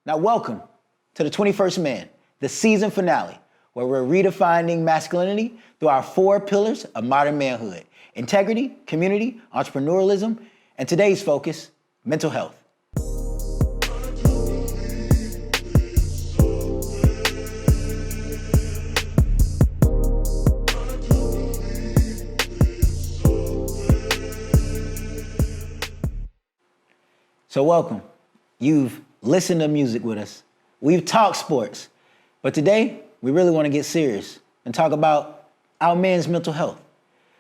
Now welcome to the 21st Man, the season finale, where we're redefining masculinity through our 4 pillars of modern manhood: integrity, community, entrepreneurialism, and today's focus, mental health. So welcome. You've listened to music with us. We've talked sports. But today, we really want to get serious and talk about our men's mental health.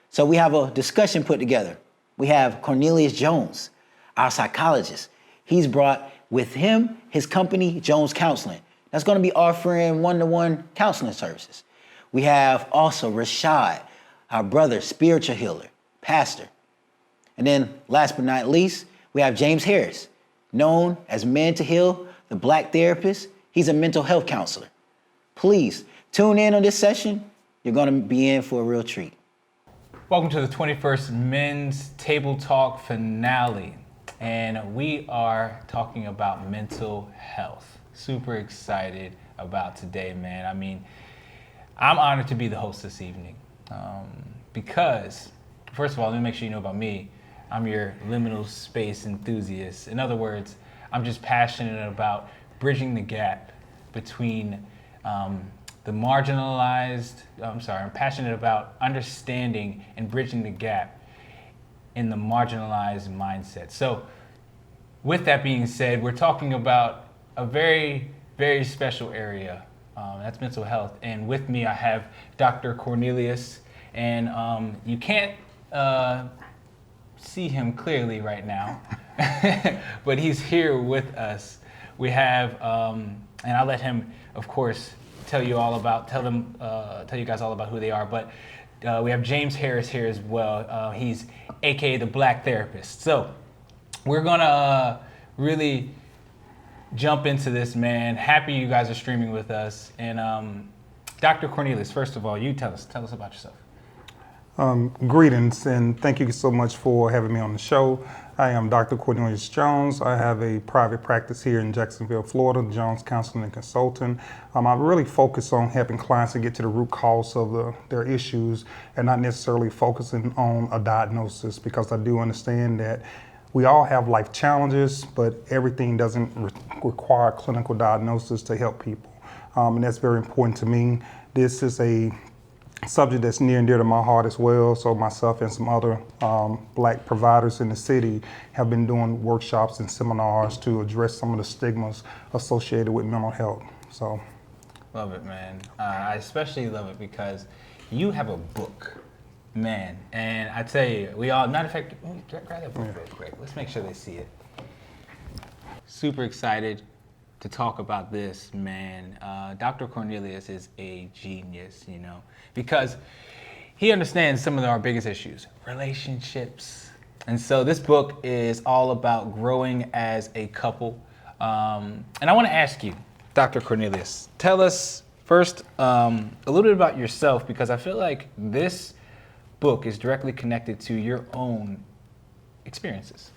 So we have a discussion put together. We have Cornelius Jones, our psychologist. He's brought with him his company, Jones Counseling. That's going to be offering one-to-one counseling services. We have also Rashad, our brother, spiritual healer, pastor. And then last but not least, we have James Harris, known as Men to Heal, the Black therapist. He's a mental health counselor. Please tune in on this session. You're going to be in for a real treat. Welcome to the 21st Men's Table Talk finale. And we are talking about mental health. Super excited about today, man. I mean, I'm honored to be the host this evening because, first of all, let me make sure you know about me. I'm your liminal space enthusiast. In other words, I'm just passionate about bridging the gap between the marginalized, I'm passionate about understanding and bridging the gap in the marginalized mindset. So with that being said, we're talking about a very, very special area. That's mental health. And with me, I have Dr. Cornelius. And you can't see him clearly right now, but he's here with us. We have, and I'll let him, of course, tell you guys all about who they are. But we have James Harris here as well. He's AKA the Black therapist. So we're gonna really jump into this, man. Happy you guys are streaming with us. And Dr. Cornelius, first of all, you tell us about yourself. Greetings, and thank you so much for having me on the show. I am Dr. Cornelius Jones. I have a private practice here in Jacksonville, Florida, Jones Counseling and Consulting. I really focus on helping clients to get to the root cause of their issues and not necessarily focusing on a diagnosis, because I do understand that we all have life challenges, but everything doesn't require clinical diagnosis to help people. And that's very important to me. This is a subject that's near and dear to my heart as well. So myself and some other Black providers in the city have been doing workshops and seminars to address some of the stigmas associated with mental health. So, love it, man. I especially love it because you have a book, man. And I tell you, we all, matter of fact, grab that book real quick. Let's make sure they see it. Super excited to talk about this, man. Dr. Cornelius is a genius, because he understands some of our biggest issues, relationships. And so this book is all about growing as a couple. And I want to ask you, Dr. Cornelius, tell us first a little bit about yourself, because I feel like this book is directly connected to your own experiences.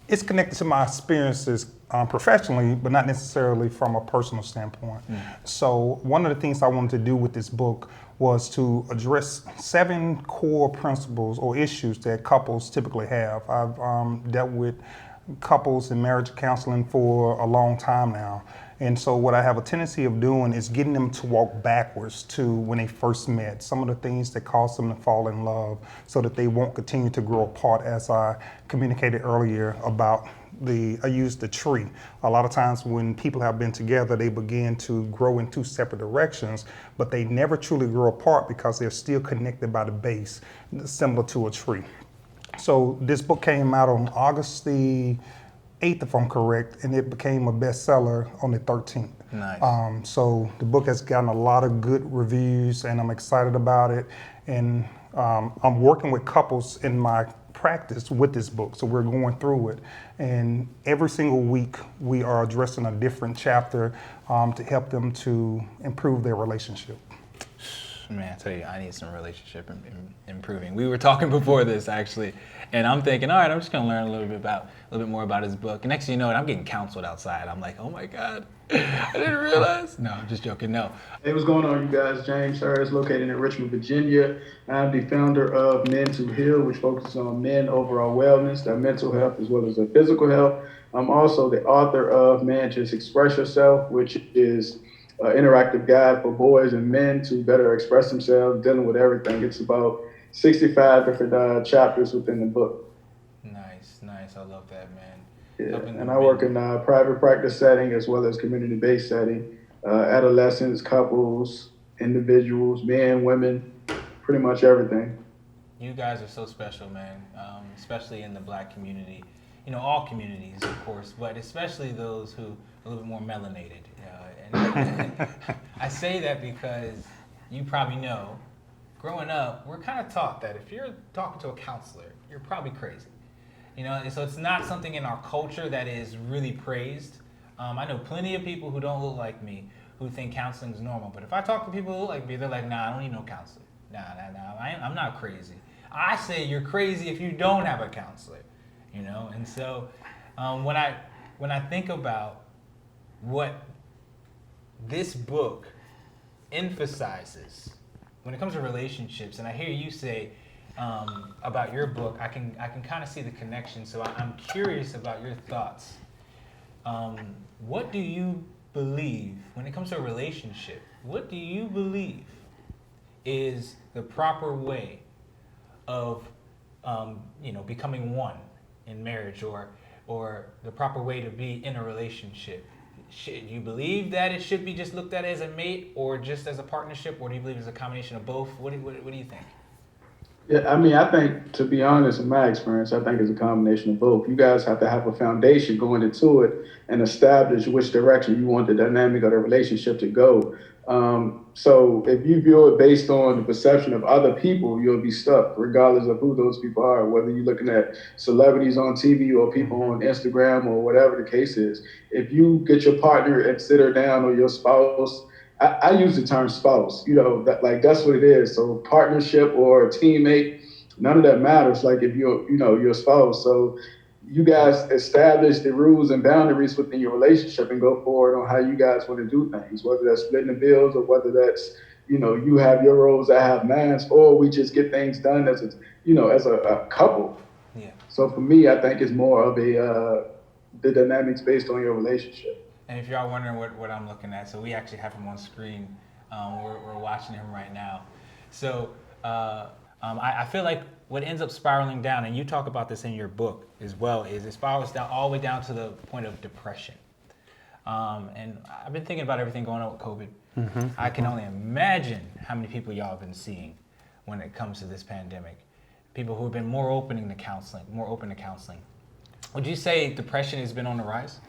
It's connected to my experiences professionally, but not necessarily from a personal standpoint. So one of the things I wanted to do with this book was to address 7 core principles or issues that couples typically have. I've dealt with couples in marriage counseling for a long time now. And so what I have a tendency of doing is getting them to walk backwards to when they first met, some of the things that caused them to fall in love, so that they won't continue to grow apart, as I communicated earlier about I used the tree. A lot of times when people have been together, they begin to grow in 2 separate directions, but they never truly grow apart because they're still connected by the base, similar to a tree. So this book came out on August the 8th, if I'm correct, and it became a bestseller on the 13th. Nice. So the book has gotten a lot of good reviews, and I'm excited about it. And I'm working with couples in my practice with this book, so we're going through it. And every single week, we are addressing a different chapter to help them to improve their relationship. Man, I tell you, I need some relationship improving. We were talking before this, actually, And I'm thinking, all right, I'm just gonna learn a little bit more about his book. And next thing you know, I'm getting counseled outside. I'm like, oh my God, I didn't realize. No, I'm just joking. No. Hey, what's going on, you guys? James Harris, located in Richmond, Virginia. I'm the founder of Men to Heal, which focuses on men overall wellness, their mental health, as well as their physical health. I'm also the author of Man Just Express Yourself, which is an interactive guide for boys and men to better express themselves, dealing with everything. It's about 65 different chapters within the book. Nice. I love that, man. Yeah. And I work in a private practice setting as well as community-based setting. Adolescents, couples, individuals, men, women, pretty much everything. You guys are so special, man, especially in the Black community. You know, all communities, of course, but especially those who are a little bit more melanated. And I say that because you probably know, growing up, we're kind of taught that if you're talking to a counselor, you're probably crazy. You know, and so it's not something in our culture that is really praised. I know plenty of people who don't look like me who think counseling is normal. But if I talk to people who look like me, they're like, nah, I don't need no counselor. Nah, I'm not crazy. I say you're crazy if you don't have a counselor, you know? And so when I think about what this book emphasizes when it comes to relationships, and I hear you say about your book, I can kind of see the connection. So I'm curious about your thoughts. What do you believe when it comes to a relationship? What do you believe is the proper way of, becoming one in marriage, or the proper way to be in a relationship? Should you believe that it should be just looked at as a mate, or just as a partnership, or do you believe it's a combination of both? What do you think? Yeah, I mean, I think, to be honest, in my experience, I think it's a combination of both. You guys have to have a foundation going into it and establish which direction you want the dynamic of the relationship to go. So if you view it based on the perception of other people, you'll be stuck, regardless of who those people are, whether you're looking at celebrities on TV or people on Instagram or whatever the case is. If you get your partner and sit her down, or your spouse, I use the term spouse, that's what it is. So partnership or teammate, none of that matters. Like if you're, your spouse. So you guys establish the rules and boundaries within your relationship and go forward on how you guys want to do things, whether that's splitting the bills or whether that's, you have your roles, I have mine, or we just get things done as a couple. Yeah. So for me, I think it's more of the dynamics based on your relationship. And if y'all wondering what I'm looking at, so we actually have him on screen. We're watching him right now. So I feel like what ends up spiraling down, and you talk about this in your book as well, is it spirals down all the way down to the point of depression. And I've been thinking about everything going on with COVID. Mm-hmm. I can only imagine how many people y'all have been seeing when it comes to this pandemic. People who have been more open to counseling. Would you say depression has been on the rise?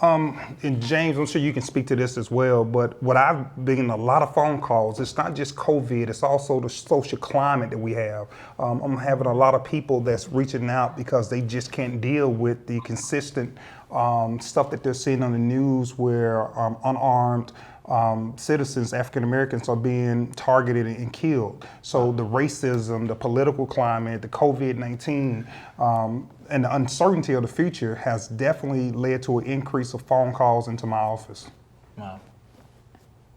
And James, I'm sure you can speak to this as well, but what I've been getting a lot of phone calls, it's not just COVID, it's also the social climate that we have. I'm having a lot of people that's reaching out because they just can't deal with the consistent stuff that they're seeing on the news where unarmed citizens, African Americans, are being targeted and killed. So the racism, the political climate, the COVID-19, and the uncertainty of the future has definitely led to an increase of phone calls into my office. Wow.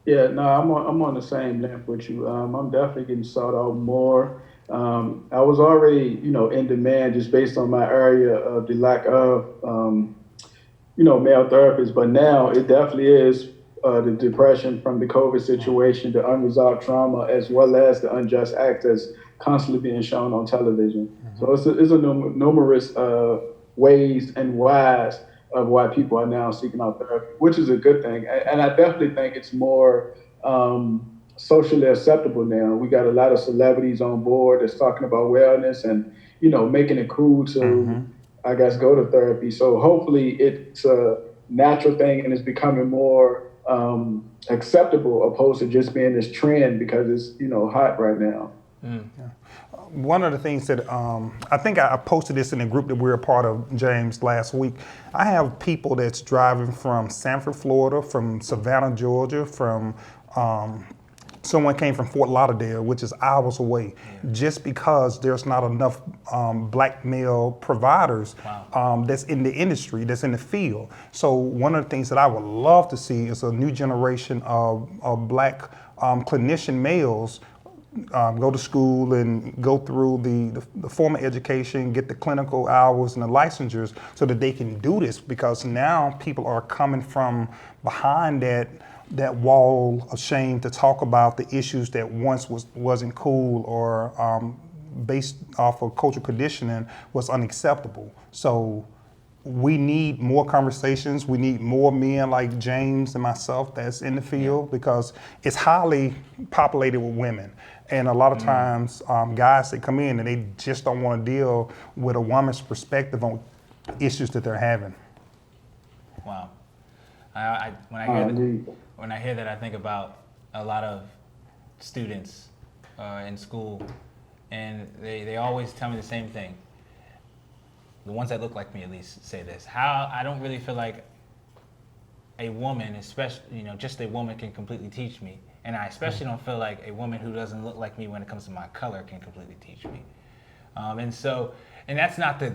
Yeah, no, I'm on the same length with you. I'm definitely getting sought out more. I was already, in demand just based on my area of the lack of, male therapists, but now it definitely is the depression from the COVID situation, the unresolved trauma, as well as the unjust acts that's constantly being shown on television. Mm-hmm. So it's a numerous ways and whys of why people are now seeking out therapy, which is a good thing. And I definitely think it's more socially acceptable now. We got a lot of celebrities on board that's talking about wellness and, making it cool to, I guess, go to therapy. So hopefully it's a natural thing and it's becoming more acceptable opposed to just being this trend because it's, hot right now. Yeah. One of the things that I think I posted this in the group that we're a part of, James, last week. I have people that's driving from Sanford, Florida, from Savannah, Georgia, from someone came from Fort Lauderdale, which is hours away, just because there's not enough black male providers that's in the industry, that's in the field. So one of the things that I would love to see is a new generation of black clinician males go to school and go through the formal education, get the clinical hours and the licensures so that they can do this, because now people are coming from behind that wall of shame to talk about the issues that once wasn't cool or based off of cultural conditioning was unacceptable. So we need more conversations. We need more men like James and myself that's in the field, because it's highly populated with women. And a lot of times guys that come in and they just don't want to deal with a woman's perspective on issues that they're having. Wow. When I hear that, I think about a lot of students in school, and they always tell me the same thing. The ones that look like me, at least, say this: how I don't really feel like a woman, especially just a woman, can completely teach me, and I especially don't feel like a woman who doesn't look like me when it comes to my color can completely teach me. And that's not to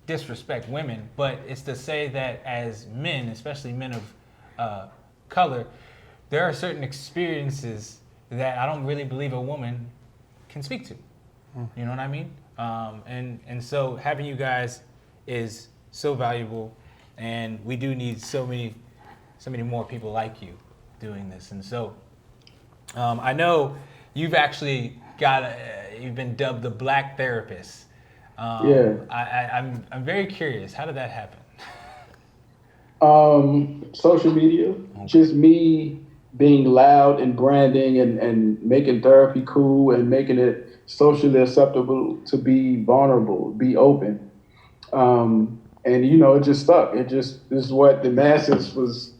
disrespect women, but it's to say that as men, especially men of color, there are certain experiences that I don't really believe a woman can speak to. You know what I mean? And so having you guys is so valuable, and we do need so many more people like you doing this. And so I know you've actually you've been dubbed the Black Therapist. I'm very curious. How did that happen? Social media, just me being loud and branding and making therapy cool and making it socially acceptable to be vulnerable, be open. And it just stuck. This is what the masses was,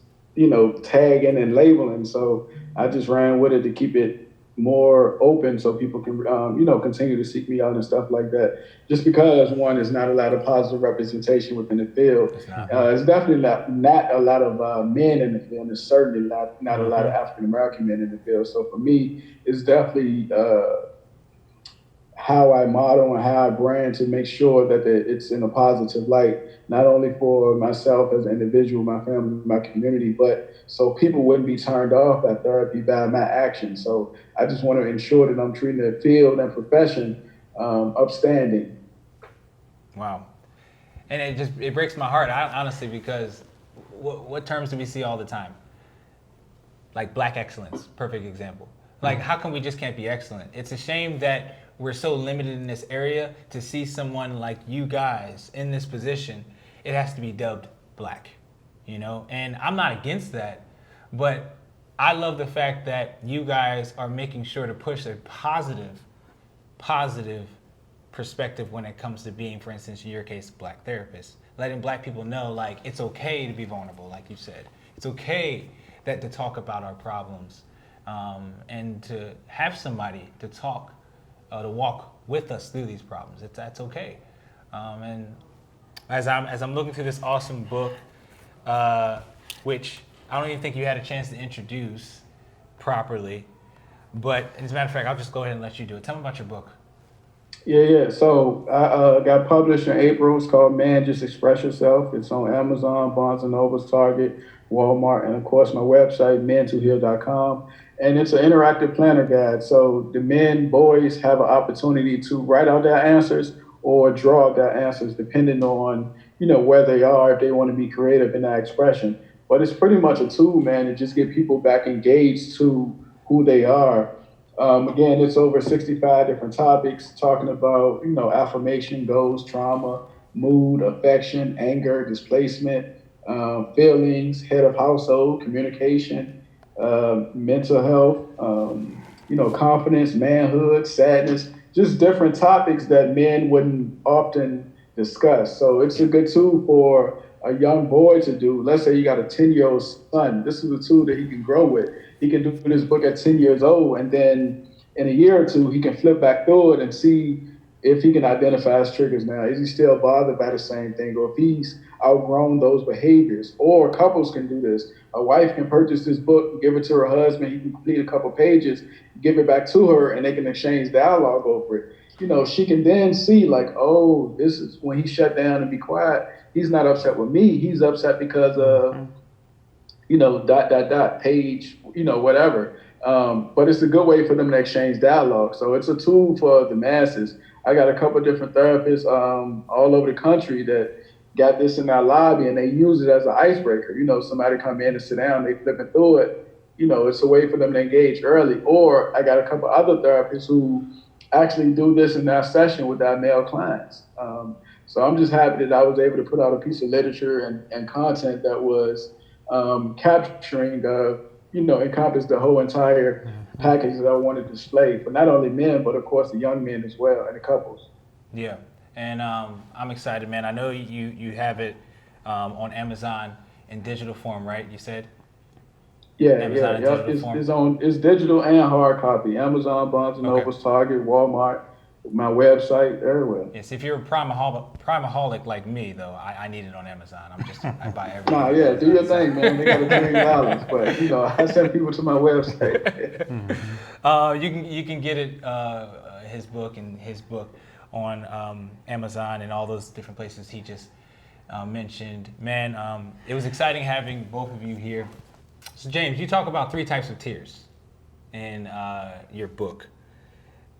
tagging and labeling. So I just ran with it to keep it more open so people can, continue to seek me out and stuff like that. Just because, one, is not a lot of positive representation within the field. It's definitely not a lot of men in the field. It's certainly not a lot of African American men in the field. So for me, it's definitely how I model and how I brand to make sure that it's in a positive light, not only for myself as an individual, my family, my community, but so people wouldn't be turned off at therapy by my actions. So I just want to ensure that I'm treating the field and profession upstanding. Wow. And it breaks my heart, honestly, because what terms do we see all the time? Like black excellence, perfect example. Like, how come we just can't be excellent? It's a shame that we're so limited in this area. To see someone like you guys in this position, it has to be dubbed black, And I'm not against that, but I love the fact that you guys are making sure to push a positive perspective when it comes to being, for instance, in your case, black therapist. Letting black people know, like, it's okay to be vulnerable, like you said. It's okay to talk about our problems, and to have somebody to talk, to walk with us through these problems. That's okay. And as I'm looking through this awesome book, which I don't even think you had a chance to introduce properly, but as a matter of fact, I'll just go ahead and let you do it. Tell me about your book. Yeah. So I got published in April. It's called Man, Just Express Yourself. It's on Amazon, Barnes & Noble, Target, Walmart, and of course my website, men2heal.com. And it's an interactive planner guide. So the men, boys have an opportunity to write out their answers or draw out their answers depending on, where they are, if they want to be creative in that expression. But it's pretty much a tool, man, to just get people back engaged to who they are. Again, it's over 65 different topics talking about, affirmation, goals, trauma, mood, affection, anger, displacement, feelings, head of household, communication, mental health, confidence, manhood, sadness, just different topics that men wouldn't often discuss. So it's a good tool for a young boy to do. Let's say you got a 10-year-old son. This is a tool that he can grow with. He can do this book at 10 years old, and then in a year or two, he can flip back through it and see if he can identify his triggers now, is he still bothered by the same thing? Or if he's outgrown those behaviors, or couples can do this. A wife can purchase this book, give it to her husband, he can complete a couple pages, give it back to her, and they can exchange dialogue over it. She can then see like, oh, this is when he shut down and be quiet. He's not upset with me. He's upset because of, page, whatever. But it's a good way for them to exchange dialogue. So it's a tool for the masses. I got a couple of different therapists all over the country that got this in our lobby, and they use it as an icebreaker. Somebody come in and sit down, they flipping through it. It's a way for them to engage early. Or I got a couple other therapists who actually do this in their session with our male clients. So I'm just happy that I was able to put out a piece of literature and content that was capturing encompass the whole entire package that I wanted to display for not only men, but of course the young men as well and the couples. Yeah, and I'm excited, man. I know you have it on Amazon in digital form, right? You said? Amazon in digital form. It's digital and hard copy. Amazon, Barnes and Nobles, Target, Walmart, my website, everywhere. Yes, if you're a primaholic like me, though, I need it on Amazon. I buy everything. Nah, yeah, do your thing, man. They got $1 million, but I send people to my website. You can get it his book on Amazon and all those different places he just mentioned. Man, it was exciting having both of you here. So James, you talk about 3 types of tears in your book.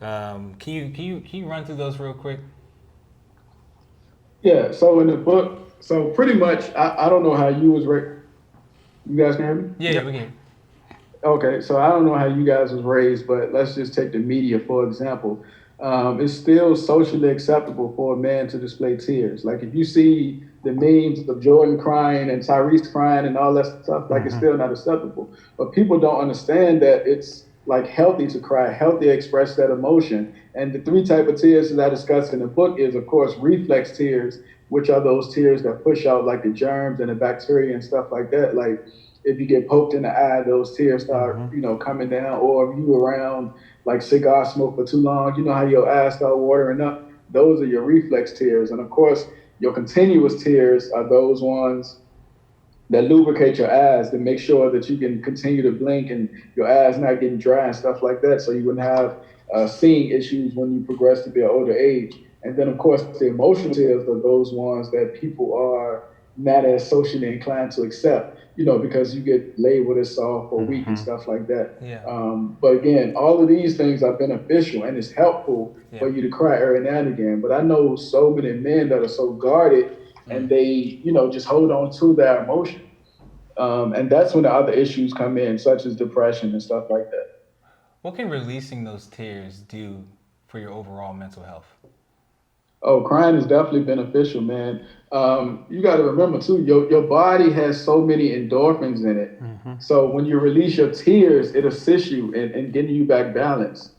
Can you run through those real quick? Yeah. So in the book, so pretty much, I don't know how you was raised. You guys can hear me? Yeah, we can. Okay. So I don't know how you guys was raised, but let's just take the media for example. It's still socially acceptable for a man to display tears. Like if you see the memes of Jordan crying and Tyrese crying and all that stuff, like it's still not acceptable. But people don't understand that it's like healthy to cry, healthy to express that emotion. And the 3 type of tears that I discuss in the book is, of course, reflex tears, which are those tears that push out like the germs and the bacteria and stuff like that. Like if you get poked in the eye, those tears start, coming down. Or if you around like cigar smoke for too long, how your eyes start watering up. Those are your reflex tears. And of course, your continuous tears are those ones that lubricate your eyes to make sure that you can continue to blink and your eyes not getting dry and stuff like that, so you wouldn't have seeing issues when you progress to be an older age. And then, of course, the emotional tears are those ones that people are not as socially inclined to accept, because you get labeled as soft or weak and stuff like that. Yeah. But again, all of these things are beneficial and it's helpful for you to cry every now and again. But I know so many men that are so guarded and they, just hold on to their emotion. And that's when the other issues come in, such as depression and stuff like that. What can releasing those tears do for your overall mental health? Oh, crying is definitely beneficial, man. You got to remember too, your body has so many endorphins in it. So when you release your tears, it assists you in getting you back balanced.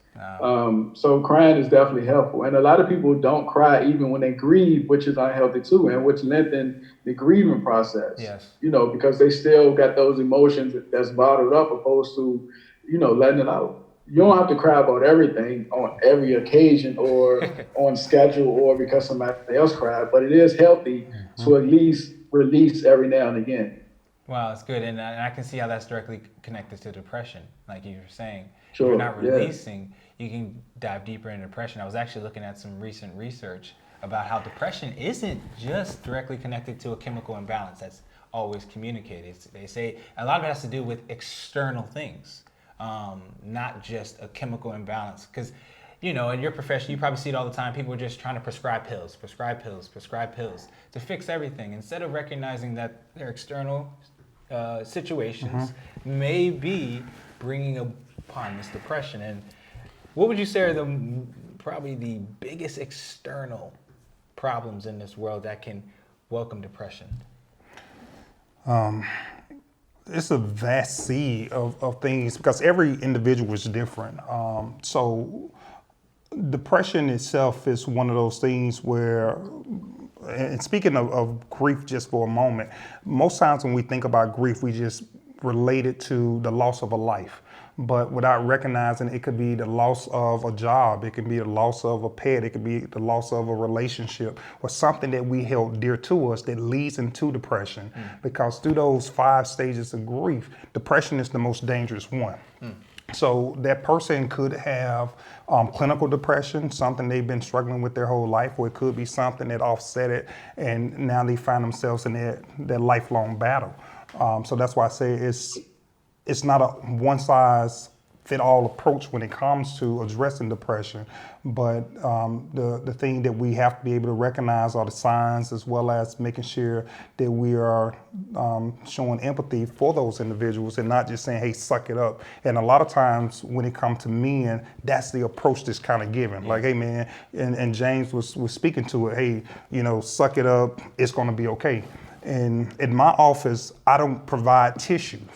So crying is definitely helpful. And a lot of people don't cry even when they grieve, which is unhealthy too, and which lengthens the grieving process. Yes. Because they still got those emotions that's bottled up opposed to, letting it out. You don't have to cry about everything on every occasion or on schedule or because somebody else cried, but it is healthy to at least release every now and again. Wow, that's good. And I can see how that's directly connected to depression, like you were saying. Sure, if you're not releasing, you can dive deeper into depression. I was actually looking at some recent research about how depression isn't just directly connected to a chemical imbalance that's always communicated. They say a lot of it has to do with external things, not just a chemical imbalance. Because, in your profession, you probably see it all the time. People are just trying to prescribe pills to fix everything instead of recognizing that their external situations may be bringing upon this depression. And what would you say are probably the biggest external problems in this world that can welcome depression? It's a vast sea of things because every individual is different. So depression itself is one of those things where, and speaking of grief just for a moment, most times when we think about grief, we just related to the loss of a life. But without recognizing, it could be the loss of a job, it could be the loss of a pet, it could be the loss of a relationship, or something that we held dear to us that leads into depression. Because through those 5 stages of grief, depression is the most dangerous one. So that person could have clinical depression, something they've been struggling with their whole life, or it could be something that offset it, and now they find themselves in that lifelong battle. So that's why I say it's not a one-size-fit-all approach when it comes to addressing depression, but the thing that we have to be able to recognize are the signs, as well as making sure that we are showing empathy for those individuals and not just saying, hey, suck it up. And a lot of times when it comes to men, that's the approach that's kind of given. Like, hey, man, and James was speaking to it, hey, suck it up, it's going to be okay. And in my office, I don't provide tissues.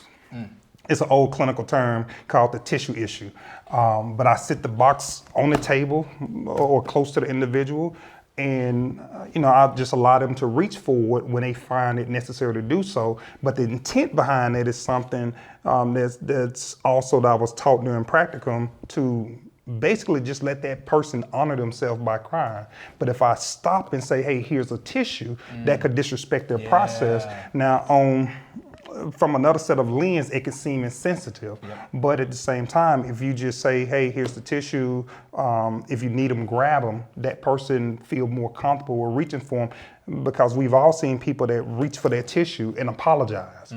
It's an old clinical term called the tissue issue. But I sit the box on the table or close to the individual, and I just allow them to reach for it when they find it necessary to do so. But the intent behind it is something that's also that I was taught during practicum, to basically just let that person honor themselves by crying. But if I stop and say, hey, here's a tissue, that could disrespect their process. Now, from another set of lens, it can seem insensitive. But at the same time, if you just say, hey, here's the tissue, if you need them, grab them, that person feel more comfortable with reaching for them, because we've all seen people that reach for their tissue and apologize.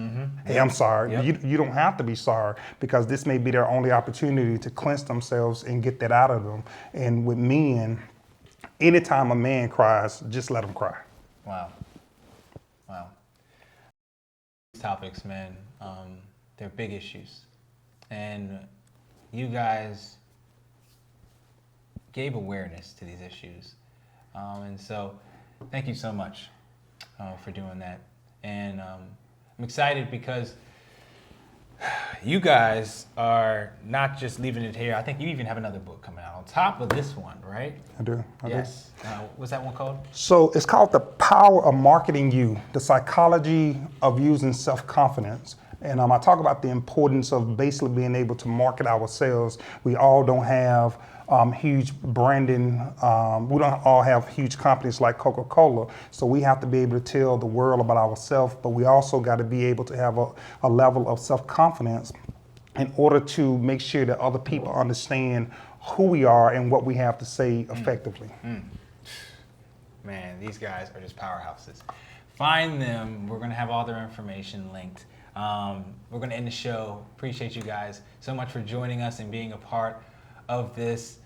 Hey, I'm sorry. You don't have to be sorry, because this may be their only opportunity to cleanse themselves and get that out of them. And with men, anytime a man cries, just let him cry. Wow. Topics, man, they're big issues, and you guys gave awareness to these issues, and so thank you so much for doing that. And I'm excited because you guys are not just leaving it here. I think you even have another book coming out on top of this one, right? I do. Yes. What's that one called? So it's called The Power of Marketing You, the psychology of using self-confidence. And I talk about the importance of basically being able to market ourselves. We all don't have huge branding. We don't all have huge companies like Coca-Cola. So we have to be able to tell the world about ourselves, but we also got to be able to have a level of self-confidence in order to make sure that other people understand who we are and what we have to say effectively. Man, these guys are just powerhouses. Find them. We're going to have all their information linked. We're going to end the show. Appreciate you guys so much for joining us and being a part of this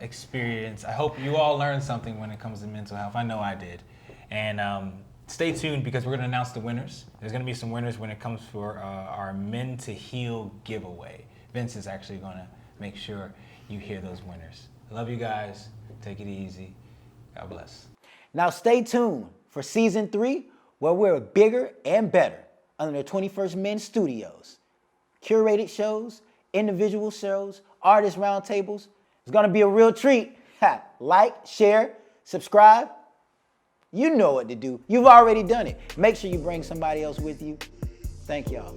experience. I hope you all learned something when it comes to mental health. I know I did. And stay tuned, because we're going to announce the winners. There's going to be some winners when it comes for our Men to Heal giveaway. Vince is actually going to make sure you hear those winners. I love you guys. Take it easy. God bless. Now stay tuned for season 3, where we're bigger and better under the 21st Men Studios. Curated shows, individual shows, artist roundtables. It's gonna be a real treat. Like, share, subscribe. You know what to do. You've already done it. Make sure you bring somebody else with you. Thank y'all.